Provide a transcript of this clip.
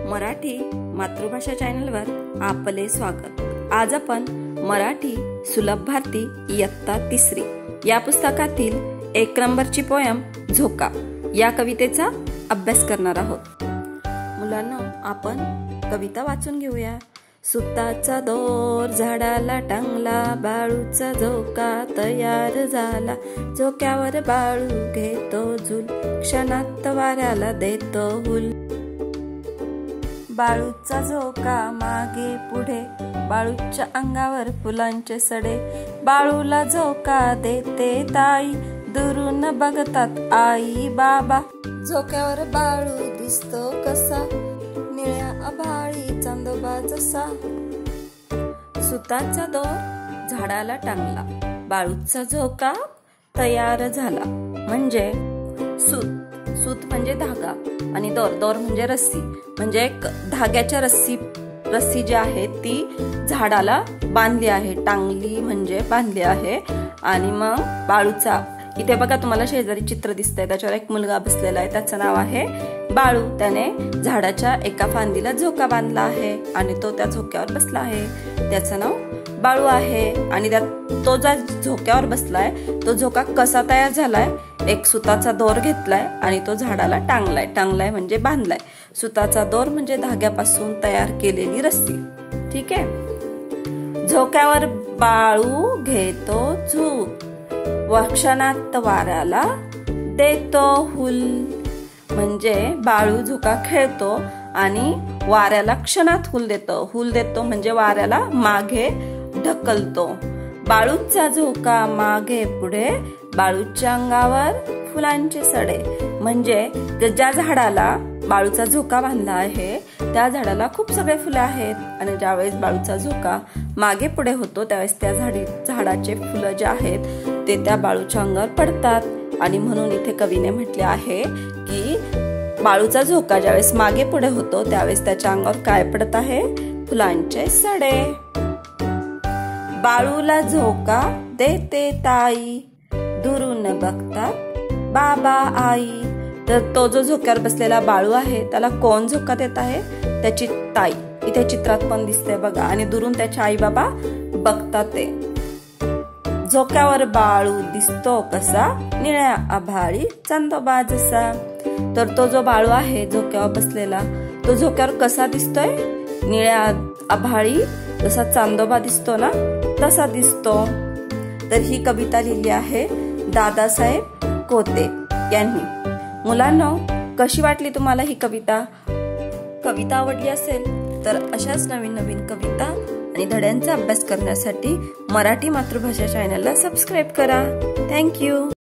मराठी मातृभाषा चॅनलवर आपले स्वागत। आज आपण मराठी सुलभ भारती इयत्ता तिसरी या पुस्तकातील 1 नंबरची पोयम झोका या कवितेचा अभ्यास करणार आहोत। मुलांनो, आपण कविता वाचून घेऊया। सुताचा दोर झाडाला टांगला, बाळूचा झोका तयार झाला। झोक्यावर बाळू घेतो झूल, क्षणात वाऱ्याला देतो हुल। बाळूचा झोका मागे पुढे, बाळूच्या अंगावर फुलांचे सडे। बाळूला झोका देते ताई, दुरून बघतात आई बाबा। झोक्यावर बाळू दिसतो कसा, निळ्या आभाळी चांदोबा जसा। सुताचा दोर झाडाला टांगला, बाळूचा झोका तयार झाला। म्हणजे सूत म्हणजे धागा आणि दोर म्हणजे रस्सी। म्हणजे एक धाग्याच्या रस्सी जी आहे ती झाडाला बांधली आहे, टांगली म्हणजे बांधली आहे। आणि मग बाळूचा, इथे बघा तुम्हाला शेजारी चित्र दिसतंय, त्याच्यावर एक मुलगा बसलेला आहे, त्याचं नाव आहे बाळू। त्याने झाडाच्या एका फांदीला झोका बांधला आहे आणि तो त्या झोक्यावर बसला आहे, त्याचं नाव बाळू आहे। आणि तो ज्या झोक्यावर बसलाय तो झोका कसा तयार झालाय, एक सुताचा दोर घेतलाय आणि तो झाडाला टांगलाय म्हणजे बांधलाय। सुताचा दोर म्हणजे धाग्यापासून तयार केलेली रस्सी, ठीक आहे। झोक्यावर बाळू घेतो झूल, क्षणात वाऱ्याला देतो हुल। म्हणजे बाळू झोका खेळतो आणि वाऱ्याला क्षणात हुल देतो म्हणजे वाऱ्याला मागे ढकलतो। बाळूचा झोका मागे पुढे, बाळूच्या अंगावर फुलांचे सडे। म्हणजे ज्या झाडाला बाळूचा झोका बांधला आहे त्या झाडाला खूप सगळे फुले आहेत आणि ज्यावेळेस बाळूचा झोका मागे पुढे होतो त्यावेळेस त्या झाडाचे फुलं जे आहेत ते त्या बाळूच्या अंगावर पडतात। आणि म्हणून इथे कवीने म्हटले आहे की बाळूचा झोका ज्यावेळेस मागे पुढे होतो त्यावेळेस त्याच्या अंगावर काय पडत आहे, फुलांचे सडे। बाळूला झोका देते ताई, दुरून बघतात बाबा आई। तर तो जो झोक्यावर बसलेला बाळू आहे त्याला कोण झोका देत आहे, त्याची ताई। इथे चित्रात पण दिसते बघा, आणि दुरून त्याचे आई बाबा बघतात ते। झोक्यावर बाळू दिसतो कसा, निळ्या आभाळी चांदोबा जसा। तर तो जो बाळू आहे झोक्यावर बसलेला तो झोक्यावर कसा दिसतोय, निळ्या आभाळी जसा चांदोबा दिसतो ना तसा दिसतो। तर ही कविता लिहिली आहे दादासाहेब कोते यांनी। मुलांनो, कशी वाटली तुम्हाला ही कविता? कविता आवडली असेल तर अशाच नवीन कविता आणि धड्यांचा अभ्यास करण्यासाठी मराठी मातृभाषा चॅनलला सबस्क्राईब करा। थँक्यू।